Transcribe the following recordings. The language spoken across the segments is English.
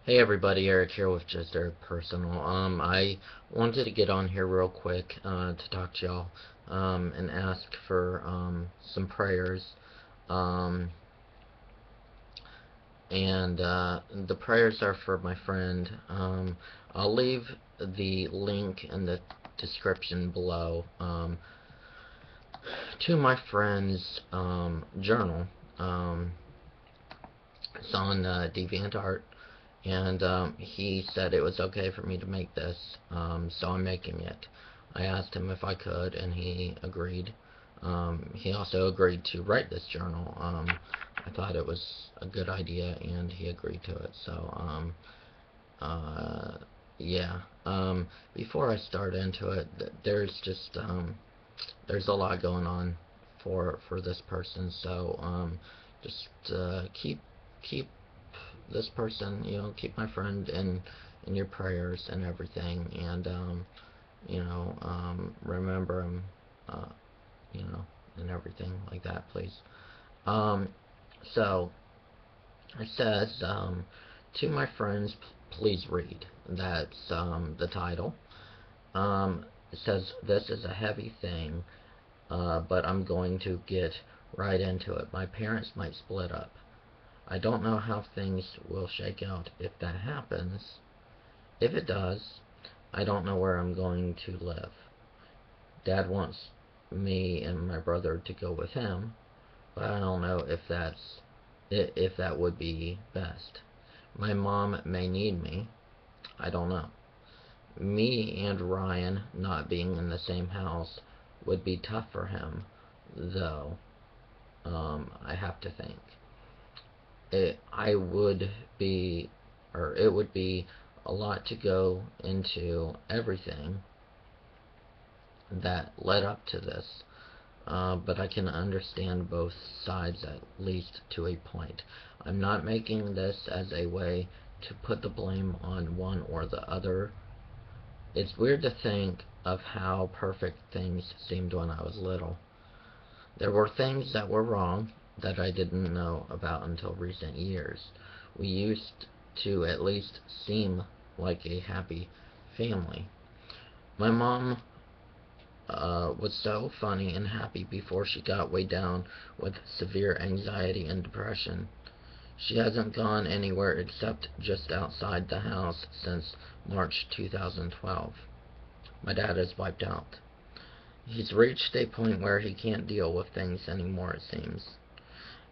Hey everybody, Eric here with Justericpersonal. I wanted to get on here real quick to talk to y'all and ask for some prayers. Um, and the prayers are for my friend. I'll leave the link in the description below to my friend's journal. Um, it's on DeviantArt. And he said it was okay for me to make this, so I'm making it. I asked him if I could, and he agreed. He also agreed to write this journal. I thought it was a good idea, and he agreed to it. So, uh, yeah. Before I start into it, there's a lot going on for this person. So, just keep this person, keep my friend in your prayers and everything, and remember him, uh, you know, and everything like that, please. Um, so it says, to my friends, please read. That's the title. It says this is a heavy thing, but I'm going to get right into it. My parents might split up. I don't know how things will shake out if that happens. If it does, I don't know where I'm going to live. Dad wants me and my brother to go with him, but I don't know if that would be best. My mom may need me. I don't know. Me and Ryan not being in the same house would be tough for him, though. I have to think. I would be, or it would be a lot to go into everything that led up to this, but I can understand both sides at least to a point. I'm not making this as a way to put the blame on one or the other. It's weird to think of how perfect things seemed when I was little. There were things that were wrong that I didn't know about until recent years. We used to at least seem like a happy family. My mom was so funny and happy before she got way down with severe anxiety and depression. She hasn't gone anywhere except just outside the house since March 2012. My dad is wiped out. He's reached a point where he can't deal with things anymore, it seems.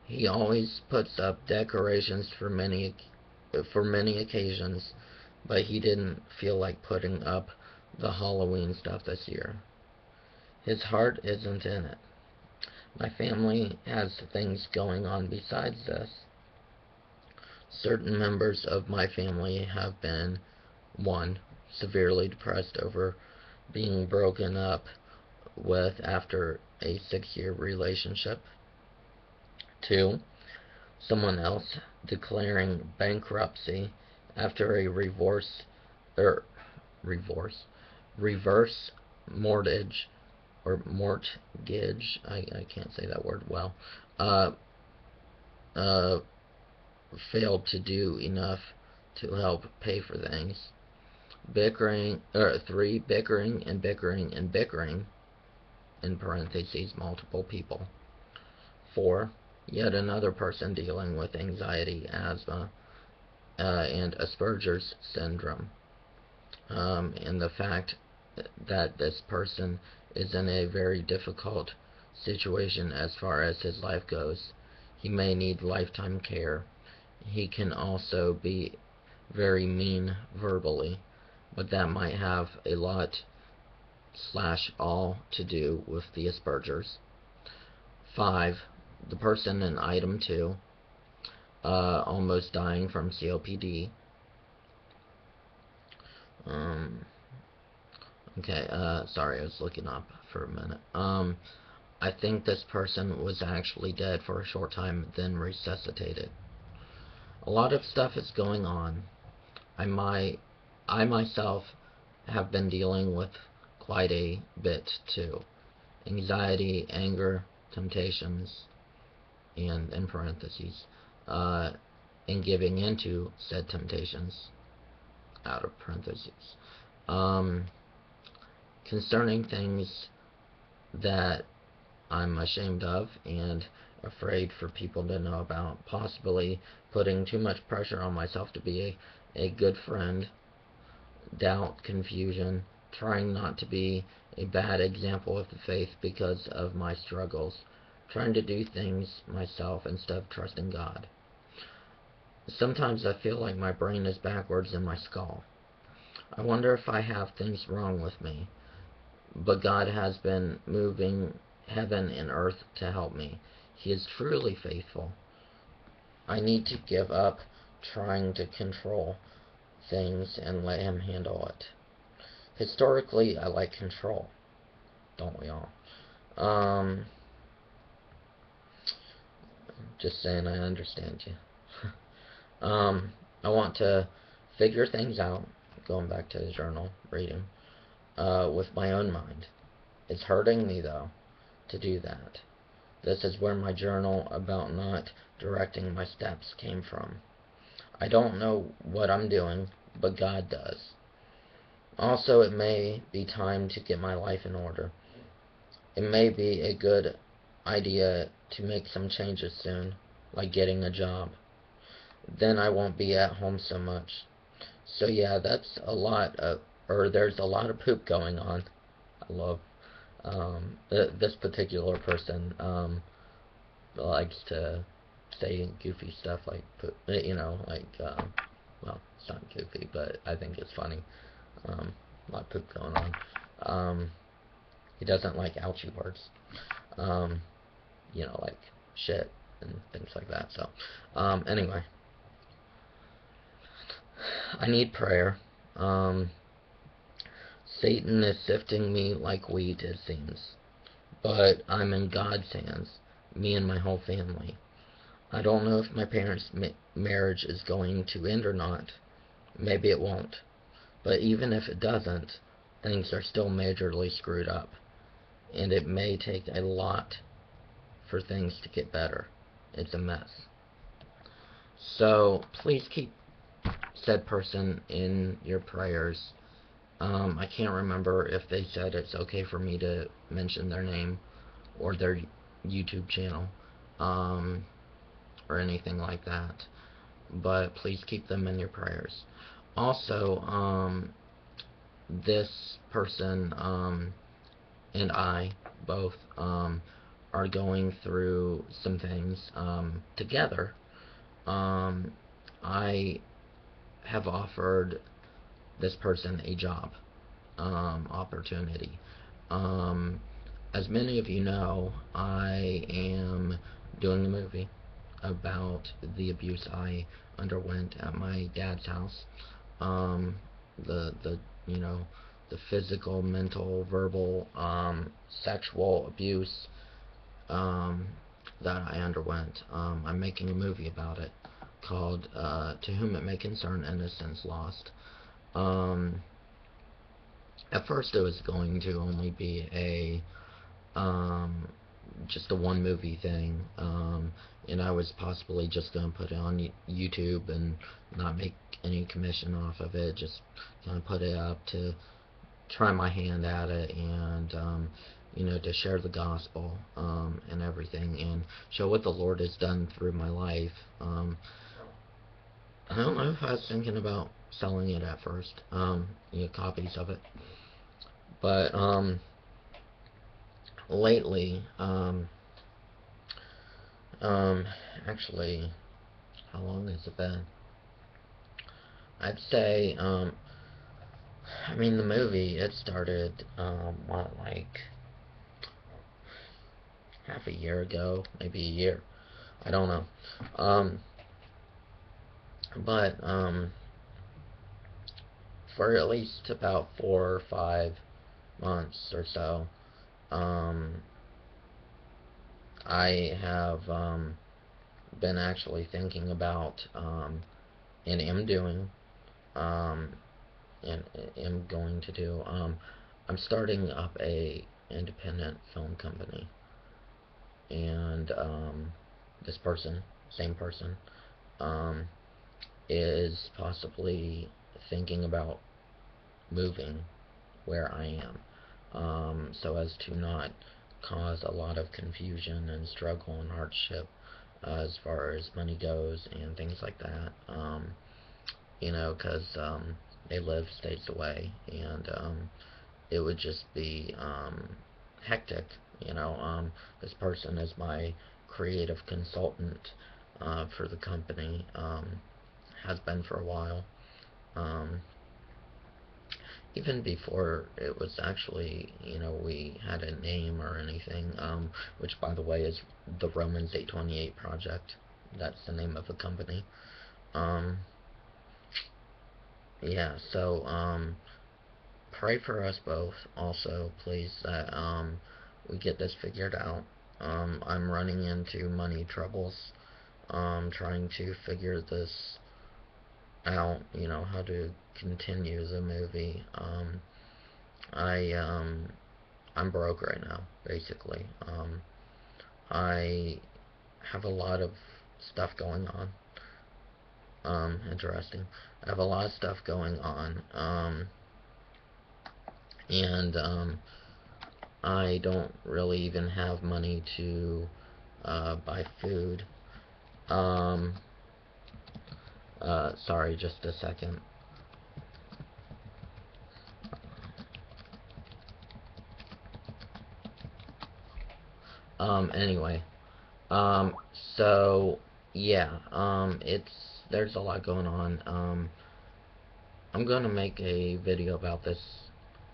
He always puts up decorations for many occasions, but he didn't feel like putting up the Halloween stuff this year. His heart isn't in it. My family has things going on besides this. Certain members of my family have been: 1. Severely depressed over being broken up with after a 6-year relationship. 2. Someone else declaring bankruptcy after a er, reverse mortgage or mortgage. I can't say that word well. Uh, uh, Failed to do enough to help pay for things. 3. Bickering and bickering and bickering, in parentheses, multiple people. 4. Yet another person dealing with anxiety, asthma, and Asperger's syndrome. And the fact that this person is in a very difficult situation as far as his life goes. He may need lifetime care. He can also be very mean verbally, but that might have a lot / all to do with the Asperger's. 5. The person in item 2, almost dying from COPD. Okay, sorry, I was looking up for a minute. I think this person was actually dead for a short time, then resuscitated. A lot of stuff is going on. I myself have been dealing with quite a bit too. Anxiety, anger, temptations, and in parentheses. and giving into said temptations, out of parentheses, um, concerning things that I'm ashamed of and afraid for people to know about, possibly putting too much pressure on myself to be a good friend, doubt, confusion, trying not to be a bad example of the faith because of my struggles, trying to do things myself instead of trusting God. Sometimes I feel like my brain is backwards in my skull. I wonder if I have things wrong with me, but God has been moving heaven and earth to help me. He is truly faithful. I need to give up trying to control things and let Him handle it. Historically, I like control. Don't we all? Just saying, I understand you. I want to figure things out, going back to the journal reading, with my own mind. It's hurting me, though, to do that. This is where my journal about not directing my steps came from. I don't know what I'm doing, but God does. Also, it may be time to get my life in order. It may be a good idea to make some changes soon, like getting a job. Then I won't be at home so much. So yeah, that's a lot of, or there's a lot of poop going on. I love this particular person likes to say goofy stuff like poop, well, it's not goofy, but I think it's funny. A lot of poop going on. He doesn't like ouchy words. Like shit and things like that. So, anyway, I need prayer. Satan is sifting me like wheat, it seems. But I'm in God's hands, me and my whole family. I don't know if my parents' marriage is going to end or not. Maybe it won't. But even if it doesn't, things are still majorly screwed up. And it may take a lot for things to get better. It's a mess. So please keep said person in your prayers. I can't remember if they said it's okay for me to mention their name or their YouTube channel, or anything like that. But please keep them in your prayers. Also, this person and I both are going through some things together. I have offered this person a job opportunity. As many of you know, I am doing a movie about the abuse I underwent at my dad's house. The the physical, mental, verbal, sexual abuse that I underwent. I'm making a movie about it called To Whom It May Concern, Innocence Lost. At first it was going to only be just a one movie thing, and I was possibly just going to put it on YouTube and not make any commission off of it, just kind of put it up to try my hand at it, and to share the gospel and everything, and show what the Lord has done through my life. I don't know if I was thinking about selling it at first, copies of it, but lately, actually, how long has it been? I'd say, the movie, it started, like half a year ago, maybe a year, I don't know, but, for at least about 4 or 5 months or so, I have been actually thinking about, and am doing, and am going to do, I'm starting up a independent film company, and this person, same person, is possibly thinking about moving where I am, so as to not cause a lot of confusion and struggle and hardship as far as money goes and things like that. Because they live states away, and it would just be hectic. This person is my creative consultant for the company, has been for a while. Um, Even before it was actually, we had a name or anything, which by the way is the Romans 828 Project. That's the name of the company. Um, yeah, so, pray for us both also, please, that, we get this figured out. I'm running into money troubles, trying to figure this out, how to continue the movie. I, I'm broke right now, basically. I have a lot of stuff going on. Interesting. I have a lot of stuff going on. And I don't really even have money to buy food. Um, Sorry, just a second. Anyway. So, yeah, there's a lot going on. I'm gonna make a video about this,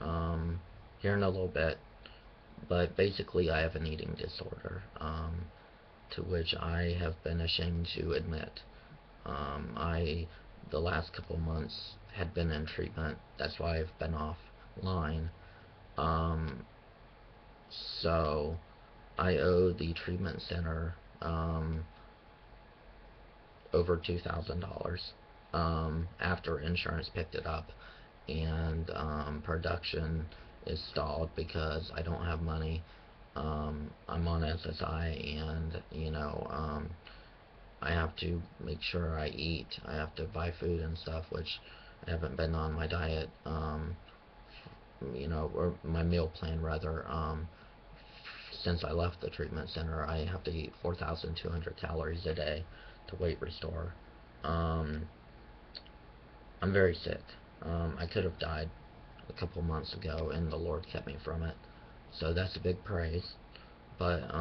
here in a little bit, but basically I have an eating disorder, to which I have been ashamed to admit. The last couple months had been in treatment, that's why I've been offline. Um, so, I owe the treatment center, over $2,000, after insurance picked it up, and production is stalled because I don't have money. I'm on SSI, and I have to make sure I eat. I have to buy food and stuff, which I haven't been on my diet, or my meal plan rather. Since I left the treatment center, I have to eat 4,200 calories a day to weight restore. Um, I'm very sick. I could have died a couple months ago, and the Lord kept me from it. So that's a big praise. But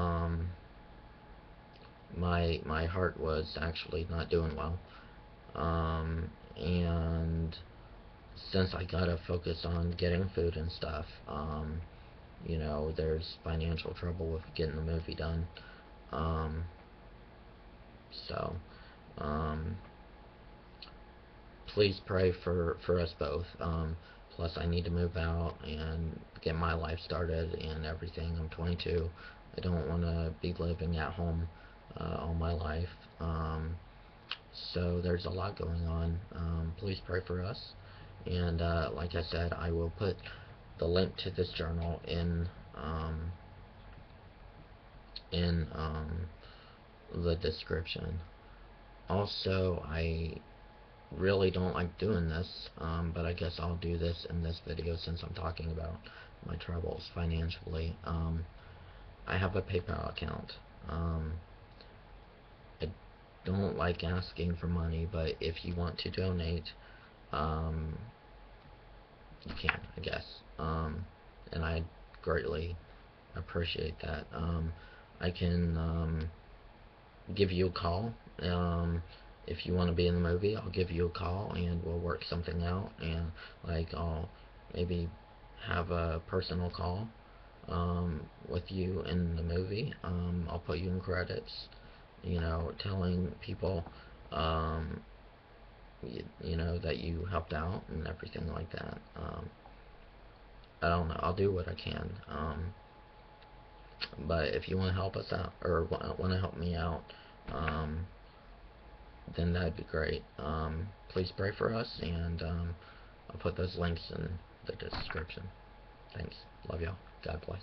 my heart was actually not doing well. And since I gotta focus on getting food and stuff, there's financial trouble with getting the movie done. Um, so, um, please pray for us both. Plus, I need to move out and get my life started and everything. I'm 22. I don't want to be living at home all my life. So there's a lot going on. Please pray for us. And like I said, I will put the link to this journal in the description. Also, I really don't like doing this, but I guess I'll do this in this video since I'm talking about my troubles financially. I have a PayPal account. I don't like asking for money, but if you want to donate, um, you can, I guess. And I greatly appreciate that. I can give you a call. If you want to be in the movie, I'll give you a call and we'll work something out. And I'll maybe have a personal call with you in the movie. I'll put you in credits, telling people, um, that you helped out and everything like that. I don't know. I'll do what I can. But if you want to help us out or want to help me out, then that'd be great. Please pray for us, and I'll put those links in the description. Thanks. Love y'all. God bless.